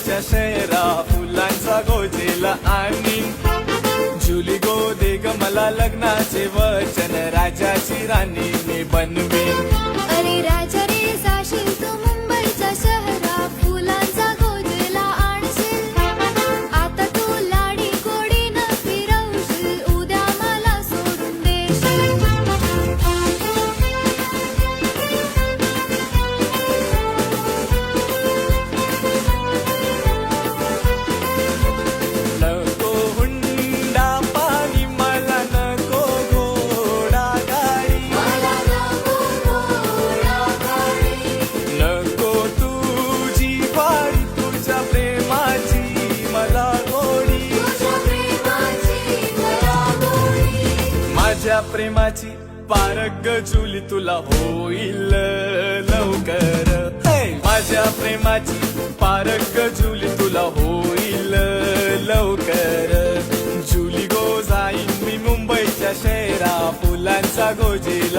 मुंबईच्या शहरा फुलांचा गोजेला आणि जुली गो दे ग मला लग्नाचे वचन, राजाची राणी मी बनवीन. अरे राजा रे जाशील तू मुंबईच्या शहरा फुलांचा गोजेला आणशील. आता तू लाडी गोडीनं फिरवशील, उद्या मला सोडून देशील. नको हुंडा पाणी मला नको घोडा गाडी, मला नको घोडा गाडी. नको तुझी वाडी तुझ्या प्रेमाची मला गोडी, तुझ्या प्रेमाची मला गोडी. माझ्या प्रेमाची पारख जुली तुला होईल लवकर. हे! माझ्या प्रेमाची पारख जुली तुला होईल लवकर. जुली गो जाईन मी मुंबईच्या शहरा फुलांचा गोजेला